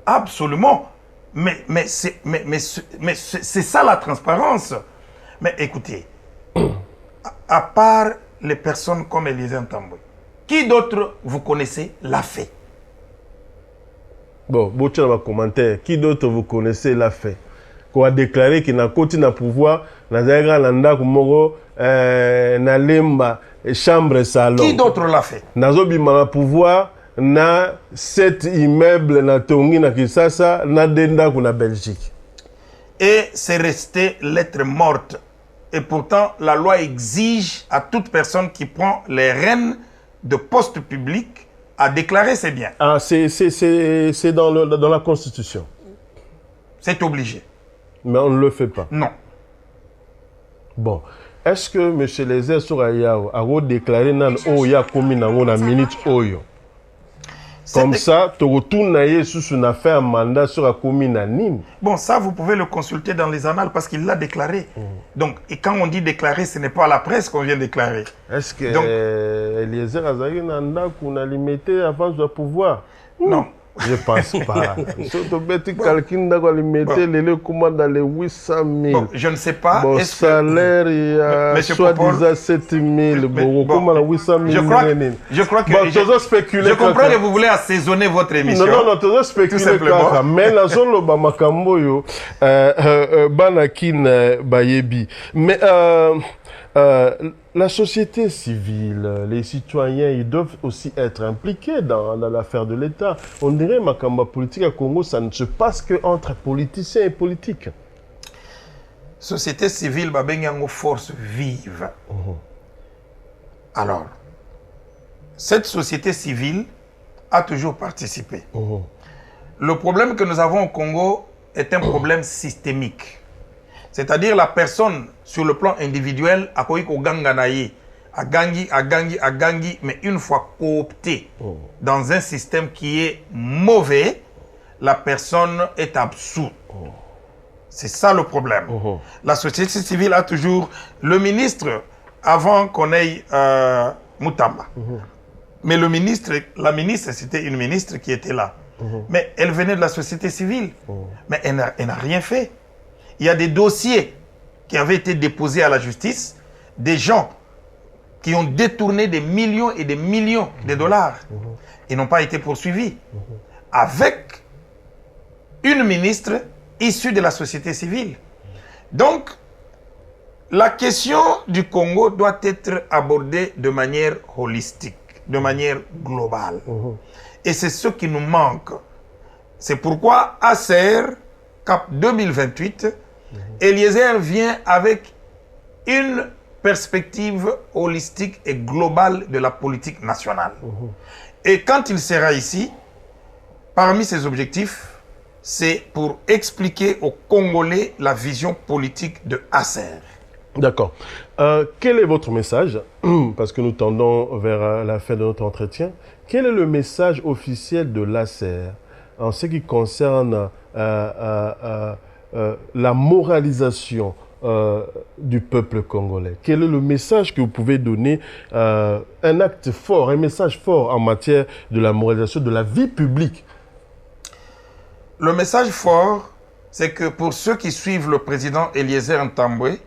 Absolument. Mais c'est ça la transparence. Mais écoutez, à part les personnes comme Eliezer Ntambwe, qui d'autre vous connaissez l'a fait? Bon, Bocha va commenter. Qui d'autre vous connaissez l'a fait? Qu'on a déclaré qu'il n'a continué à pouvoir, n'a pas na lemba chambre salon. Qui d'autre l'a fait? Nazobi ma pouvoir na 7 immeubles na Tongi na Kisasa na denda na Belgique. Et c'est resté lettre morte. Et pourtant, la loi exige à toute personne qui prend les rênes de poste public à déclarer ses biens. Ah, c'est dans la Constitution. C'est obligé. Mais on ne le fait pas. Non. Bon. Est-ce que M. Eliezer Sourayao a déclaré nan Oya komi nango na minute Oyo? Comme ça, tu retournes sur une affaire un mandat sur la commune à Nîmes. Bon, ça, vous pouvez le consulter dans les annales parce qu'il l'a déclaré. Donc, et quand on dit déclarer, ce n'est pas à la presse qu'on vient déclarer. Est-ce que Eliezer Azari Nanda qu'on a limité avant de pouvoir? Non. Je ne pense pas. Surtout que quelqu'un a limité les commandes dans les 800 000. Bon, je ne sais pas. Bon, salaire, il y a soi-disant 7 000. Bon, comment 800 000? Je crois que... Je comprends que vous voulez assaisonner votre émission. Non, tu as spéculé. Mais la zone de Bamakamboyo, Banakin Bayebi. Mais la société civile, les citoyens, ils doivent aussi être impliqués dans l'affaire de l'État. On dirait Makamba politique à Congo, ça ne se passe qu'entre politiciens et politiques. Société civile, babengango force vive. Alors, cette société civile a toujours participé. Le problème que nous avons au Congo est un problème systémique. C'est-à-dire la personne, sur le plan individuel, a gangi, mais une fois cooptée dans un système qui est mauvais, la personne est absoute. C'est ça le problème. La société civile a toujours... Le ministre, avant qu'on ait Moutamba, mais la ministre, c'était une ministre qui était là. Mais elle venait de la société civile. Mais elle n'a rien fait. Il y a des dossiers qui avaient été déposés à la justice, des gens qui ont détourné des millions et des millions de dollars. Ils n'ont pas été poursuivis. Avec une ministre issue de la société civile. Donc, la question du Congo doit être abordée de manière holistique, de manière globale. Et c'est ce qui nous manque. C'est pourquoi ACER, CAP 2028, Eliezer vient avec une perspective holistique et globale de la politique nationale. Et quand il sera ici, parmi ses objectifs, c'est pour expliquer aux Congolais la vision politique de ACER. D'accord. Quel est votre message? Parce que nous tendons vers la fin de notre entretien. Quel est le message officiel de l'ACER en ce qui concerne la moralisation du peuple congolais? Quel est le message que vous pouvez donner, un acte fort, un message fort en matière de la moralisation de la vie publique? Le message fort, c'est que pour ceux qui suivent le président Eliezer Ntambwe,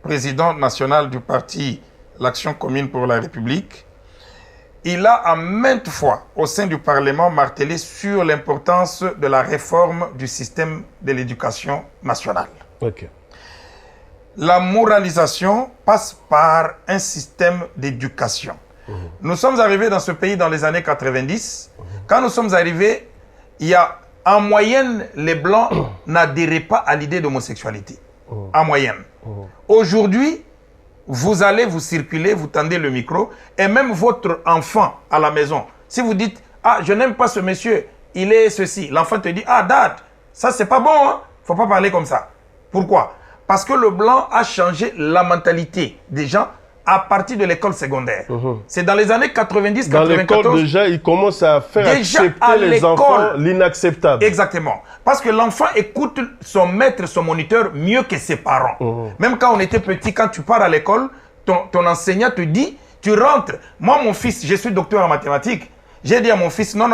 président national du parti L'Action commune pour la République, il a à maintes fois au sein du Parlement martelé sur l'importance de la réforme du système de l'éducation nationale. La moralisation passe par un système d'éducation. Nous sommes arrivés dans ce pays dans les années 90. Quand nous sommes arrivés, il y a en moyenne, les Blancs n'adhéraient pas à l'idée d'homosexualité. En moyenne. Aujourd'hui, vous allez vous circuler, vous tendez le micro, et même votre enfant à la maison, si vous dites « Ah, je n'aime pas ce monsieur, il est ceci », l'enfant te dit « Ah, dad, ça c'est pas bon, hein? Faut pas parler comme ça. » Pourquoi? Parce que le Blanc a changé la mentalité des gens à partir de l'école secondaire. C'est dans les années 90-94. Dans l'école, déjà, il commence à faire accepter les enfants l'inacceptable. Exactement. Parce que l'enfant écoute son maître, son moniteur mieux que ses parents. Même quand on était petit, quand tu pars à l'école, ton enseignant te dit, tu rentres. Moi, mon fils, je suis docteur en mathématiques. J'ai dit à mon fils, non,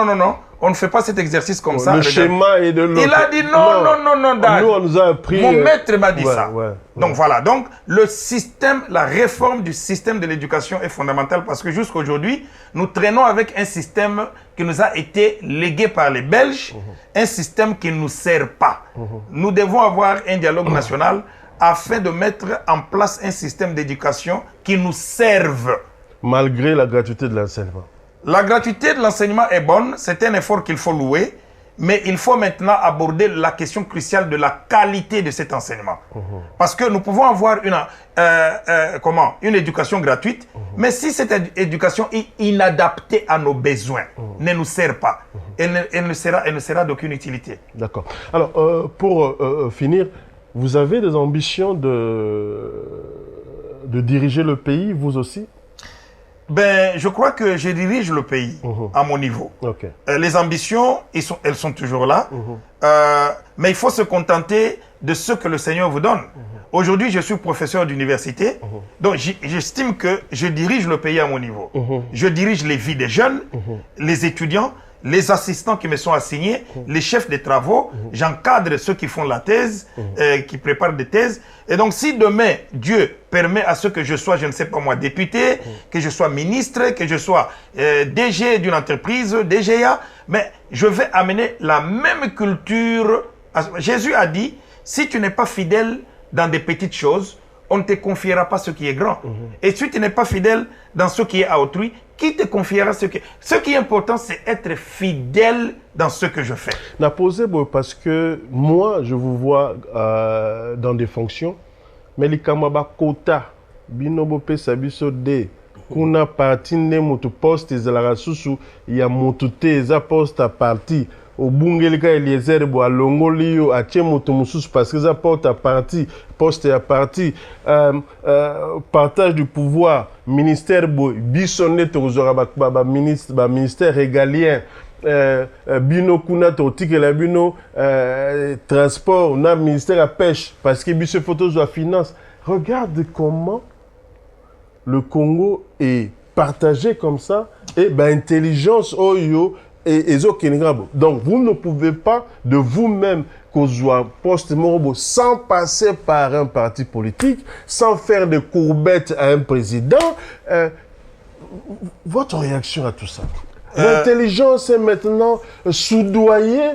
on ne fait pas cet exercice comme ça. Le schéma est de l'autre. Il a dit non, Dad. Nous, on nous a appris. Mon maître m'a dit ça. Ouais. Donc voilà, donc le système, la réforme du système de l'éducation est fondamentale parce que jusqu'à aujourd'hui, nous traînons avec un système qui nous a été légué par les Belges, un système qui ne nous sert pas. Nous devons avoir un dialogue national afin de mettre en place un système d'éducation qui nous serve. Malgré la gratuité de l'enseignement. La gratuité de l'enseignement est bonne, c'est un effort qu'il faut louer, mais il faut maintenant aborder la question cruciale de la qualité de cet enseignement. Parce que nous pouvons avoir une éducation gratuite, mais si cette éducation est inadaptée à nos besoins, ne nous sert pas, elle ne sera d'aucune utilité. D'accord. Alors, pour finir, vous avez des ambitions de diriger le pays, vous aussi? Ben, je crois que je dirige le pays à mon niveau. Okay. Les ambitions, elles sont toujours là. Mais il faut se contenter de ce que le Seigneur vous donne. Aujourd'hui, je suis professeur d'université. Donc, j'estime que je dirige le pays à mon niveau. Je dirige les vies des jeunes, les étudiants, les assistants qui me sont assignés, les chefs de travaux. J'encadre ceux qui font la thèse, qui préparent des thèses. Et donc, si demain, Dieu permet à ce que je sois, je ne sais pas moi, député, que je sois ministre, que je sois DG d'une entreprise, DGA, mais je vais amener la même culture. Jésus a dit, si tu n'es pas fidèle dans des petites choses, on ne te confiera pas ce qui est grand. Et si tu n'es pas fidèle dans ce qui est à autrui, qui te confiera ce qui est... Ce qui est important, c'est être fidèle dans ce que je fais. N'a posé parce que moi, je vous vois dans des fonctions, mais les kamaba kota, binobo pesa biso de, kuna parti ne moto poste ezalaka susu, ya moto te eza poste à parti. Obungelika Eliezer bo alongoli yo atie moto mususu parce que ça porte à parti, poste à parti, partage du pouvoir, ministère bo bisonné tozora ba ministère régalien, bino kuna totike la bino transport, na ministère à pêche parce que biso photos à finance. Regarde comment le Congo est partagé comme ça et intelligence oyo. Donc, vous ne pouvez pas de vous-même causer poste morobo sans passer par un parti politique, sans faire de courbettes à un président. Votre réaction à tout ça? L'intelligence est maintenant soudoyée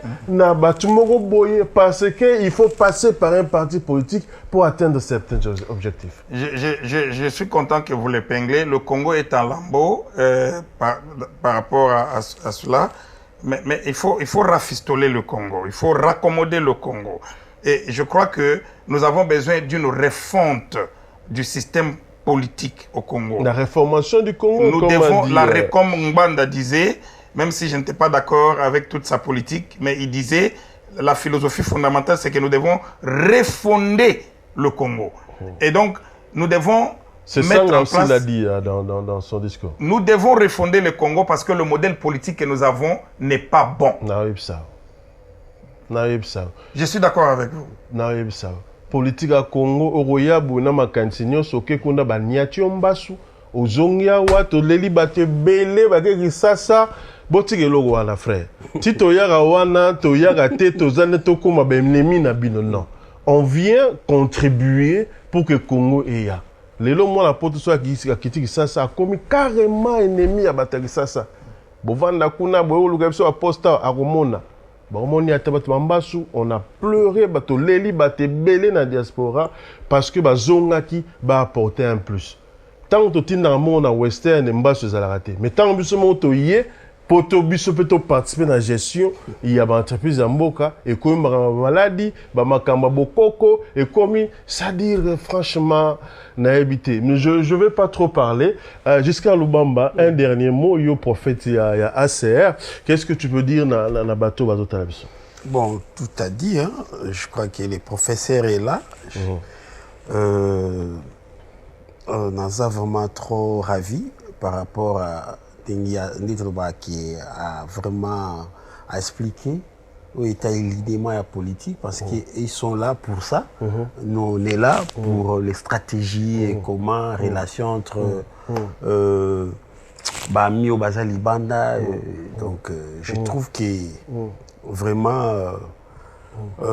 parce qu'il faut passer par un parti politique pour atteindre certains objectifs. Je suis content que vous l'épinglez. Le Congo est en lambeau par rapport à cela. Mais il faut rafistoler le Congo. Il faut raccommoder le Congo. Et je crois que nous avons besoin d'une refonte du système politique au Congo. La réformation du Congo, nous devons, comme Ngbanda disait, même si je n'étais pas d'accord avec toute sa politique, mais il disait, la philosophie fondamentale, c'est que nous devons refonder le Congo. Et donc, nous devons mettre en place... l'a dit dans son discours. Nous devons refonder le Congo parce que le modèle politique que nous avons n'est pas bon. Je suis d'accord avec vous. Politique à Congo, Oroyabu, Namakansinyo, Soke Kunda, Banyatio Mbasu, Ozongia, Wato, Leli, Bate, Bele, Bageki Sasa, Botique Logo, Wana, frère. Si Toyaga Wana, Toyaga Te, Tozane, Tokoma, Bemnemi, Nabino, non. On vient contribuer pour que Congo ait. Les lots, moi, la porte soit qui Sasa, a commis carrément ennemi à Bataki Sasa. Bovanda Kuna, Boyo, Lugabso, Aposta, Aromona. On a pleuré, leli belé na diaspora parce que Zongaki va apporter un plus. Tant que tu es dans le monde western, mais tant que tu es Potobiso peut participer à la gestion, il y a des entreprises en Boka, et comme maladie, Makamba Bokoko, et comme ça dire franchement, naïbité. Mais je ne vais pas trop parler. Jusqu'à Lubamba, un dernier mot, yo prophète, il y a ACR. Qu'est-ce que tu peux dire dans le bateau Talabiso? Bon, tout a dit, hein. Je crois que le professeur est là. naza vraiment trop ravi par rapport à Nditoloba qui a vraiment expliqué où était l'alignement et la politique parce qu'ils sont là pour ça. Nous, on est là pour les stratégies et comment, relation entre Mio Bazali Banda. Donc, je trouve que vraiment,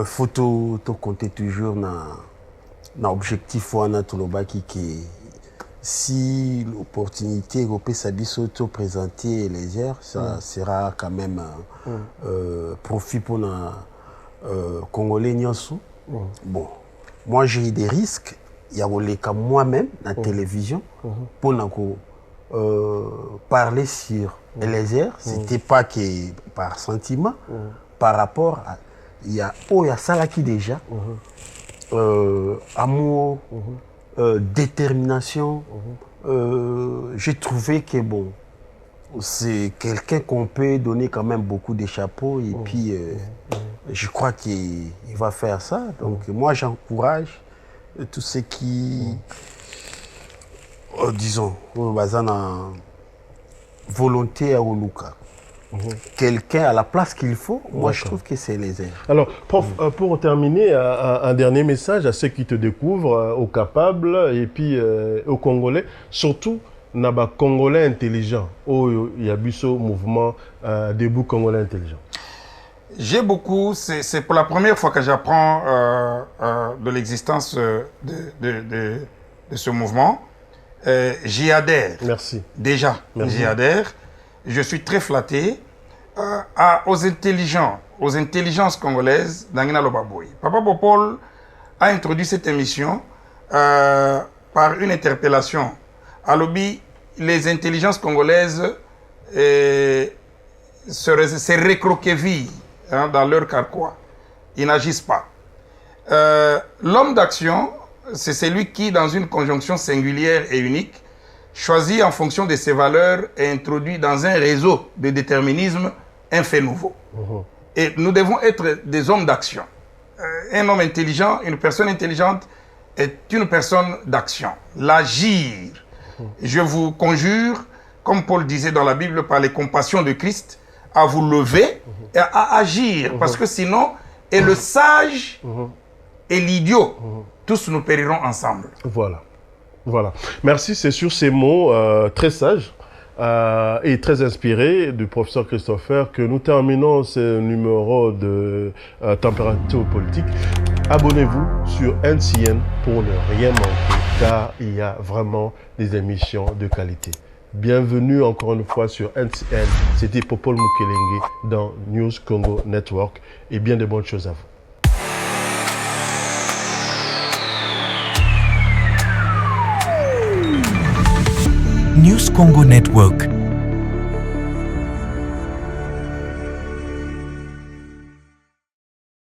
faut tout compter toujours dans l'objectif qui si l'opportunité européenne s'habille présenter les airs, ça sera quand même profit pour les Congolais. Bon, moi j'ai eu des risques, il y a moi-même dans la télévision pour parler sur les airs, c'était pas que par sentiment, par rapport à il y a ça qui déjà amour, détermination. J'ai trouvé que bon, c'est quelqu'un qu'on peut donner quand même beaucoup de chapeaux et puis je crois qu'il va faire ça. Donc moi j'encourage tous ceux qui, disons, volonté à Oluka. Quelqu'un à la place qu'il faut, moi je trouve que c'est les airs. Alors, prof, pour terminer, un dernier message à ceux qui te découvrent, aux capables et puis aux Congolais, surtout Naba Congolais intelligents, au Yabuso mouvement debout Congolais intelligents. J'ai beaucoup, c'est pour la première fois que j'apprends de l'existence de ce mouvement. J'y adhère. Merci. Déjà, j'y adhère. Je suis très flatté aux intelligences congolaises d'Angina Lobaboy. Papa Popol a introduit cette émission par une interpellation. À l'objet, les intelligences congolaises se recroquevillent dans leur carquois. Ils n'agissent pas. L'homme d'action, c'est celui qui, dans une conjonction singulière et unique, choisi en fonction de ses valeurs et introduit dans un réseau de déterminisme un fait nouveau. Et nous devons être des hommes d'action. Un homme intelligent, une personne intelligente est une personne d'action. L'agir. Je vous conjure, comme Paul disait dans la Bible, par les compassions de Christ, à vous lever et à agir. Parce que sinon, et le sage et l'idiot, tous nous périrons ensemble. Voilà. Voilà. Merci, c'est sur ces mots très sages et très inspirés du professeur Christopher que nous terminons ce numéro de Température politique. Abonnez-vous sur NCN pour ne rien manquer car il y a vraiment des émissions de qualité. Bienvenue encore une fois sur NCN. C'était Popol Mukelenge dans News Congo Network et bien de bonnes choses à vous. News Congo Network.